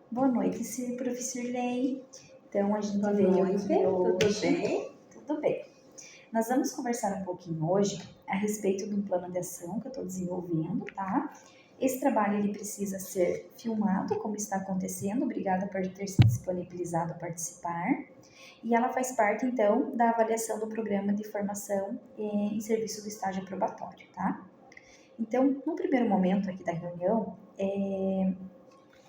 Boa noite, professor Lei. Então, a gente Boa veio noite, aqui tudo hoje. bem? Tudo bem. Nós vamos conversar um pouquinho hoje a respeito de um plano de ação que eu estou desenvolvendo, tá? Esse trabalho ele precisa ser filmado, como está acontecendo. Obrigada por ter se disponibilizado a participar. E ela faz parte, então, da avaliação do programa de formação em serviço do estágio probatório, tá? Então, no primeiro momento aqui da reunião,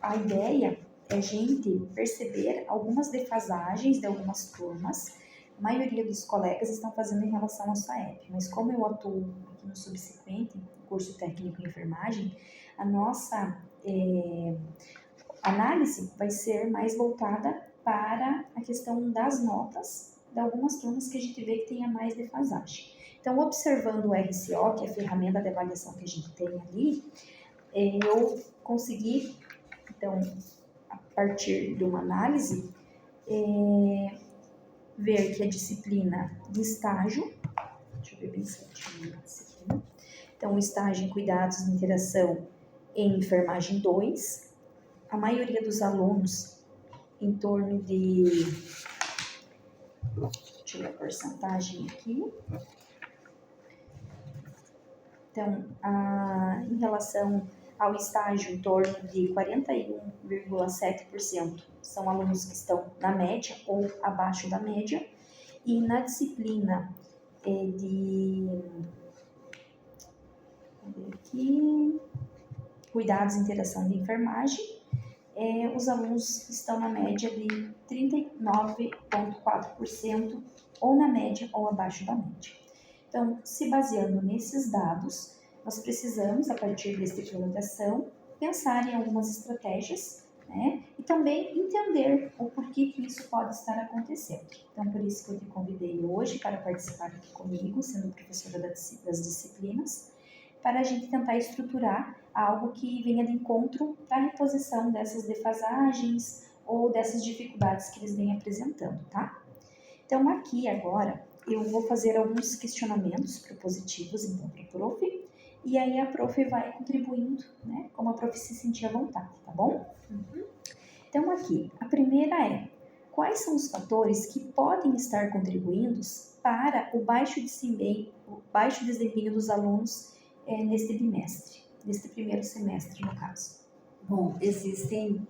a ideia é a gente perceber algumas defasagens de algumas turmas. A maioria dos colegas estão fazendo em relação à SAEP, mas como eu atuo aqui no subsequente, curso técnico em enfermagem, a nossa análise vai ser mais voltada para a questão das notas de algumas turmas que a gente vê que tenha mais defasagem. Então, observando o RCO, que é a ferramenta de avaliação que a gente tem ali, eu consegui, então, a partir de uma análise, ver que a disciplina de estágio, deixa eu ver bem certinho esse aqui, né? Então, o estágio em cuidados de interação em enfermagem 2, a maioria dos alunos, em torno de, deixa eu ver a porcentagem aqui, então, em relação ao estágio, em torno de 41,7% são alunos que estão na média ou abaixo da média, e na disciplina de cuidados e interação de enfermagem, os alunos estão na média de 39,4%, ou na média ou abaixo da média. Então, se baseando nesses dados, nós precisamos, a partir desta implementação, pensar em algumas estratégias, né? E também entender o porquê que isso pode estar acontecendo. Então, por isso que eu te convidei hoje para participar aqui comigo, sendo professora das disciplinas, para a gente tentar estruturar algo que venha de encontro para a reposição dessas defasagens ou dessas dificuldades que eles vêm apresentando, tá? Então, aqui agora, eu vou fazer alguns questionamentos propositivos, então, para a prof, e aí a prof vai contribuindo, né, como a prof se sentir à vontade, tá bom? Então, aqui, a primeira é: quais são os fatores que podem estar contribuindo para o baixo desempenho dos alunos neste bimestre, neste primeiro semestre, no caso? Bom, existem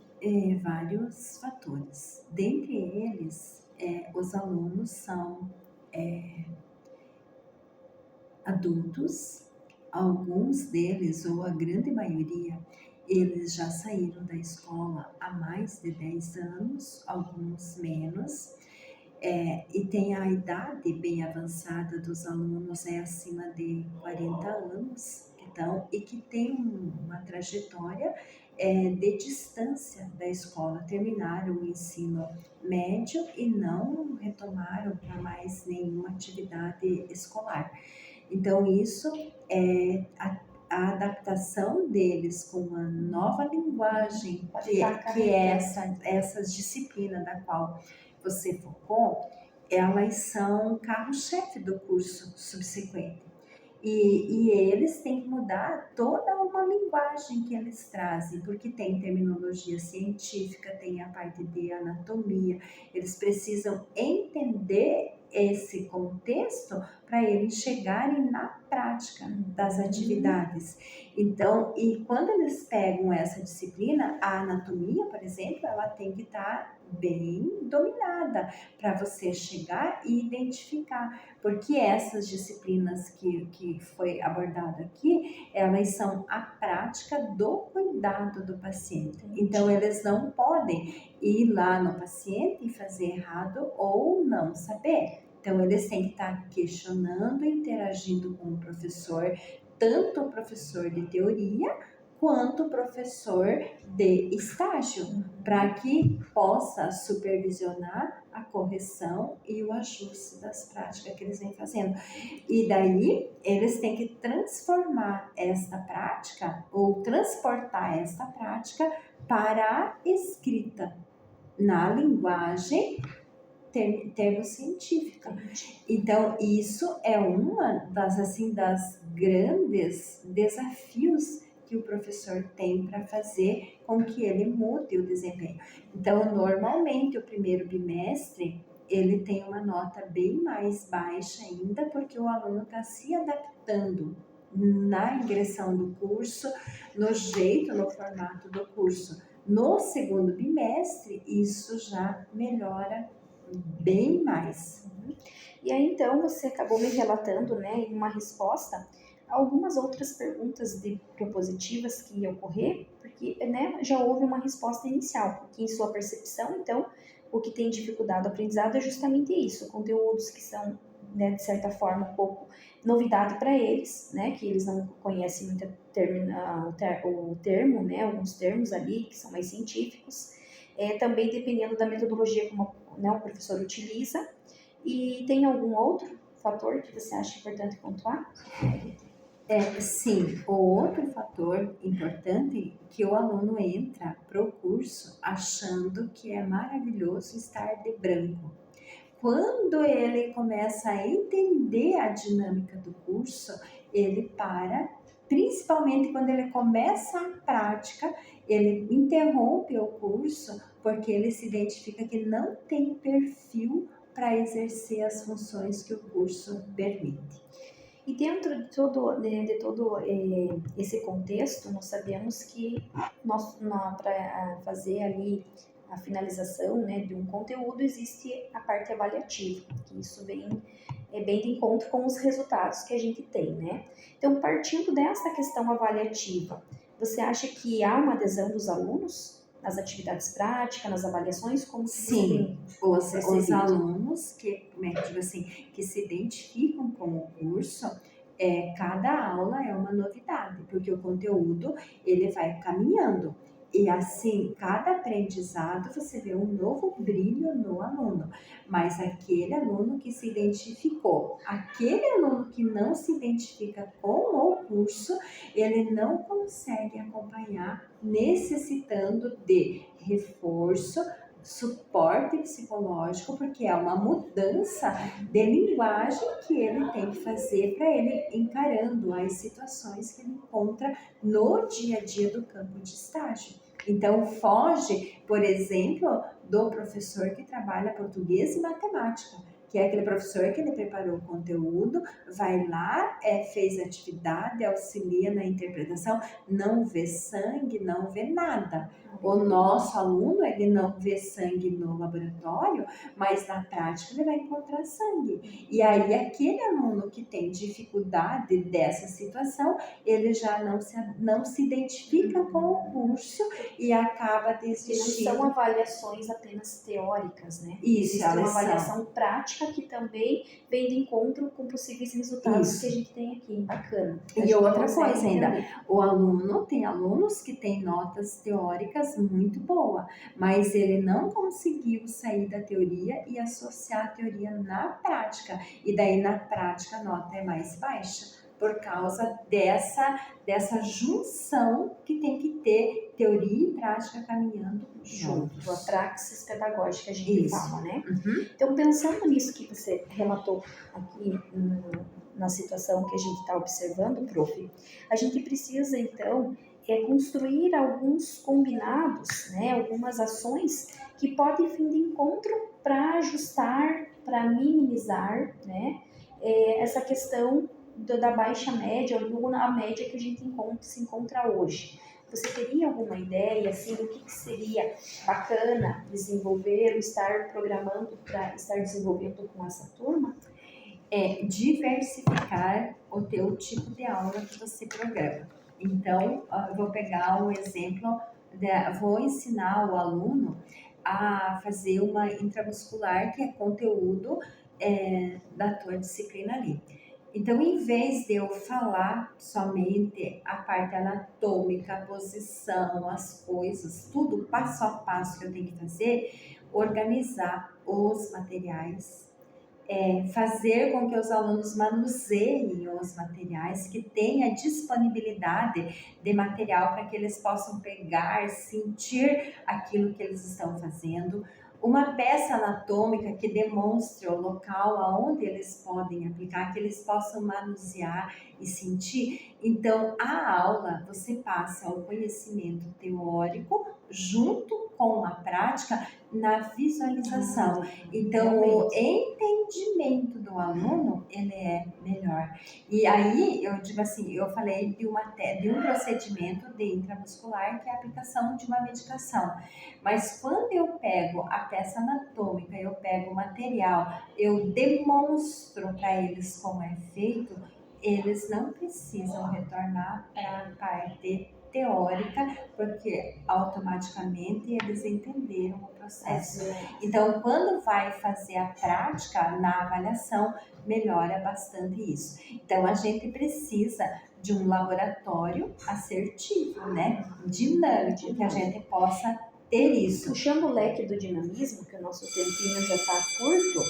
vários fatores. Dentre eles, os alunos são adultos, alguns deles, ou a grande maioria, eles já saíram da escola há mais de 10 anos, alguns menos, e tem a idade bem avançada dos alunos, acima de 40 anos, então, e que tem uma trajetória de distância da escola, terminaram o ensino médio e não retomaram para mais nenhuma atividade escolar. Então, isso é a adaptação deles com uma nova linguagem, que é essas disciplinas da qual você focou, elas são carro-chefe do curso subsequente. E eles têm que mudar toda uma linguagem que eles trazem, porque tem terminologia científica, tem a parte de anatomia, eles precisam entender esse contexto para eles chegarem na prática das atividades. Então, e quando eles pegam essa disciplina, a anatomia, por exemplo, ela tem que estar bem dominada para você chegar e identificar, porque essas disciplinas que foi abordado aqui, elas são a prática do cuidado do paciente. Então, eles não podem ir lá no paciente e fazer errado ou não saber. Então, eles têm que estar questionando, interagindo com o professor, tanto o professor de teoria quanto o professor de estágio, para que possa supervisionar a correção e o ajuste das práticas que eles vêm fazendo. E daí, eles têm que transformar esta prática ou transportar esta prática para a escrita, na linguagem termocientífica. Então, isso é uma das grandes desafios que o professor tem para fazer com que ele mude o desempenho. Então, normalmente, o primeiro bimestre, ele tem uma nota bem mais baixa ainda, porque o aluno está se adaptando na ingressão do curso, no jeito, no formato do curso. No segundo bimestre, isso já melhora bem mais. E aí, então, você acabou me relatando, né, em uma resposta, algumas outras perguntas propositivas que iam ocorrer, porque, né, já houve uma resposta inicial, porque em sua percepção, então, o que tem dificultado o aprendizado é justamente isso, conteúdos que são, né, de certa forma, um pouco novidade para eles, né, que eles não conhecem muito o termo, né, alguns termos ali que são mais científicos, também dependendo da metodologia como, né, o professor utiliza. E tem algum outro fator que você acha importante pontuar? Sim, o outro fator importante é que o aluno entra para o curso achando que é maravilhoso estar de branco. Quando ele começa a entender a dinâmica do curso, ele para, principalmente quando ele começa a prática, ele interrompe o curso porque ele se identifica que não tem perfil para exercer as funções que o curso permite. E dentro de todo esse contexto, nós sabemos que para fazer ali a finalização, né, de um conteúdo, existe a parte avaliativa, que isso é bem de encontro com os resultados que a gente tem, né? Então, partindo dessa questão avaliativa, você acha que há uma adesão dos alunos nas atividades práticas, nas avaliações? Como que você Sim, tem os percebido? alunos que, como é que digo assim, que se identificam com o curso, cada aula é uma novidade, porque o conteúdo ele vai caminhando. E assim, cada aprendizado você vê um novo brilho no aluno, mas aquele aluno que se identificou, aquele aluno que não se identifica com o curso, ele não consegue acompanhar, necessitando de reforço, suporte psicológico, porque é uma mudança de linguagem que ele tem que fazer para ele encarando as situações que ele encontra no dia a dia do campo de estágio. Então, foge, por exemplo, do professor que trabalha português e matemática, que é aquele professor que ele preparou o conteúdo, vai lá, fez atividade, auxilia na interpretação, não vê sangue, não vê nada. O nosso aluno, ele não vê sangue no laboratório, mas na prática ele vai encontrar sangue. E aí, aquele aluno que tem dificuldade dessa situação, ele já não se identifica com o curso e acaba Que não são desistindo. avaliações apenas teóricas, né? Isso, Existe uma elas são. avaliação prática que também vem de encontro com possíveis resultados Isso. que a gente tem aqui. Bacana. A E gente outra consegue coisa ainda, entender. o aluno tem alunos que têm notas teóricas muito boas, mas ele não conseguiu sair da teoria e associar a teoria na prática. E daí na prática a nota é mais baixa, por causa dessa junção que tem que ter teoria e prática caminhando juntos. A praxis pedagógica a gente Isso. fala, né? Uhum. Então, pensando nisso que você relatou aqui na situação que a gente está observando, prof, a gente precisa, então, construir alguns combinados, né, algumas ações que podem vir de encontro para ajustar, para minimizar, né, essa questão da baixa média ou na média que a gente se encontra hoje. Você teria alguma ideia, assim, do que seria bacana desenvolver ou estar programando para estar desenvolvendo com essa turma? Diversificar o teu tipo de aula que você programa. Então, eu vou pegar um exemplo, vou ensinar o aluno a fazer uma intramuscular, que é conteúdo da tua disciplina ali. Então, em vez de eu falar somente a parte anatômica, a posição, as coisas, tudo passo a passo que eu tenho que fazer, organizar os materiais, fazer com que os alunos manuseiem os materiais, que tenha disponibilidade de material para que eles possam pegar, sentir aquilo que eles estão fazendo. uma peça anatômica que demonstre o local aonde eles podem aplicar, que eles possam manusear e sentir. Então, a aula você passa o conhecimento teórico junto com a prática na visualização. Então, o Realmente. entendimento do aluno, ele é melhor. E aí, eu digo assim, eu falei de um procedimento de intramuscular, que é a aplicação de uma medicação. Mas quando eu pego a peça anatômica, eu pego o material, eu demonstro para eles como é feito, eles não precisam retornar para a parte teórica, porque automaticamente eles entenderam o processo. Então, quando vai fazer a prática na avaliação, melhora bastante isso. Então, a gente precisa de um laboratório assertivo, né? Dinâmico, que a gente possa ter isso. Puxando o leque do dinamismo, que o nosso tempinho já está curto,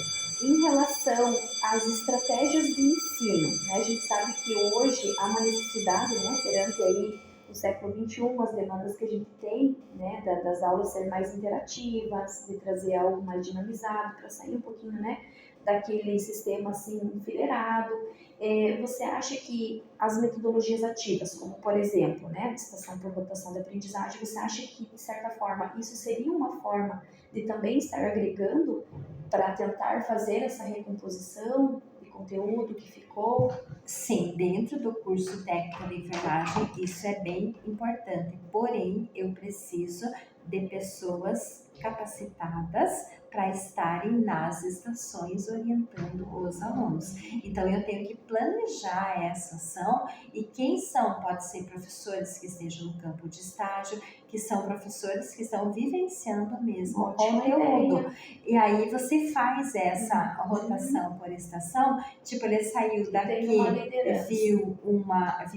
em relação às estratégias de ensino, né? A gente sabe que hoje há uma necessidade, né, perante aí o século XXI, as demandas que a gente tem, né, das aulas serem mais interativas, de trazer algo mais dinamizado, para sair um pouquinho, né, daquele sistema assim enfileirado. Você acha que as metodologias ativas, como por exemplo, né, licitação por rotação de aprendizagem, você acha que de certa forma isso seria uma forma de também estar agregando para tentar fazer essa recomposição de conteúdo que ficou? Sim, dentro do curso técnico de enfermagem isso é bem importante, porém eu preciso de pessoas capacitadas para estarem nas estações orientando os alunos. Então eu tenho que planejar essa ação, e quem são? Pode ser professores que estejam no campo de estágio, que são professores que estão vivenciando mesmo o conteúdo. E aí você faz essa rotação por estação, tipo, ele saiu daqui, viu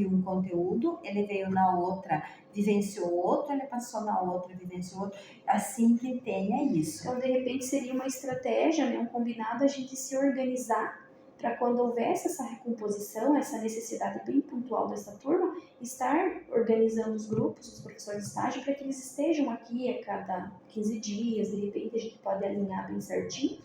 um conteúdo, ele veio na outra, vivenciou outro, ele passou na outra, vivenciou outro, assim que tenha isso. Então, de repente, seria uma estratégia, né, um combinado, a gente se organizar para quando houvesse essa recomposição, essa necessidade bem pontual dessa turma, estar organizando os grupos, os professores de estágio, para que eles estejam aqui a cada 15 dias, de repente a gente pode alinhar bem certinho,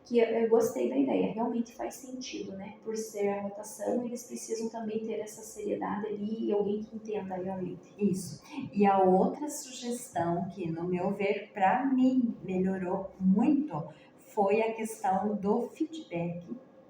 que eu gostei da ideia, realmente faz sentido, né? Por ser a rotação, eles precisam também ter essa seriedade ali e alguém que entenda realmente. Isso. E a outra sugestão que, no meu ver, para mim melhorou muito, foi a questão do feedback,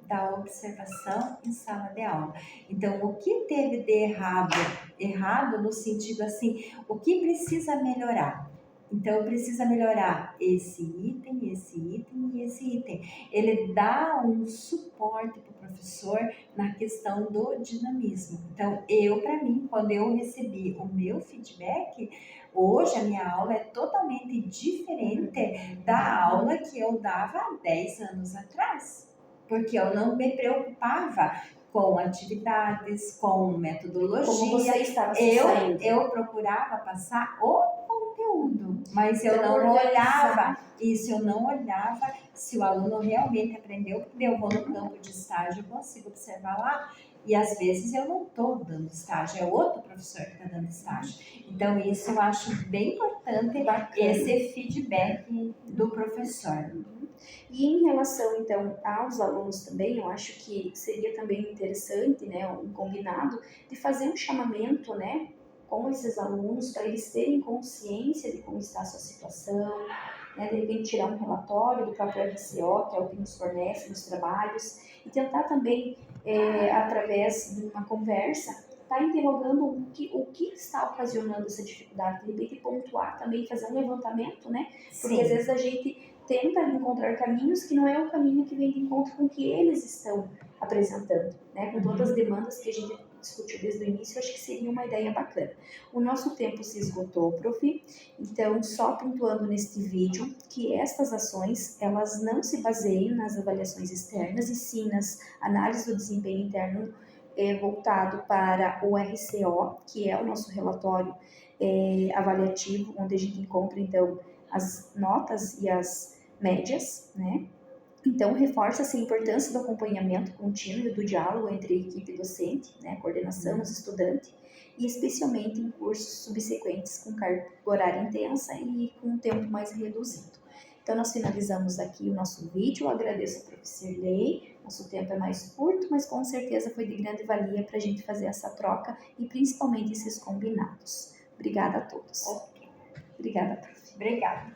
da observação em sala de aula. Então, o que teve de errado? Errado no sentido assim, o que precisa melhorar? Então, precisa melhorar esse item e esse item. Ele dá um suporte para o professor na questão do dinamismo. Então, para mim, quando eu recebi o meu feedback, hoje a minha aula é totalmente diferente da aula que eu dava há 10 anos atrás. Porque eu não me preocupava com atividades, com metodologia. Como você estava se saindo. Eu procurava passar o conteúdo, mas eu Então, não olhava isso, eu não olhava se o aluno realmente aprendeu, porque eu vou no campo de estágio, eu consigo observar lá, e às vezes eu não estou dando estágio, é outro professor que está dando estágio. Então, isso eu acho bem importante, esse feedback do professor. E em relação, então, aos alunos também, eu acho que seria também interessante, né, um combinado, de fazer um chamamento, né, com esses alunos, para eles terem consciência de como está a sua situação, né, de repente tirar um relatório do próprio RCO, que é o que nos fornece nos trabalhos, e tentar também, através de uma conversa, estar interrogando o que está ocasionando essa dificuldade, de repente pontuar também, fazer um levantamento, né, porque Sim. às vezes a gente tenta encontrar caminhos que não é o caminho que vem de encontro com o que eles estão apresentando, né? Com todas as demandas que a gente discutiu desde o início, acho que seria uma ideia bacana. O nosso tempo se esgotou, prof. Então, só pontuando neste vídeo que estas ações, elas não se baseiam nas avaliações externas e sim nas análises do desempenho interno voltado para o RCO, que é o nosso relatório avaliativo, onde a gente encontra, então, as notas e as médias, né? Então, reforça-se a importância do acompanhamento contínuo e do diálogo entre a equipe docente, né, coordenação, os estudantes, e especialmente em cursos subsequentes com carga horária intensa e com um tempo mais reduzido. Então, nós finalizamos aqui o nosso vídeo. Eu agradeço a professora Lei. Nosso tempo é mais curto, mas com certeza foi de grande valia para a gente fazer essa troca e principalmente esses combinados. Obrigada a todos. Ok. Obrigada, prof. Obrigada.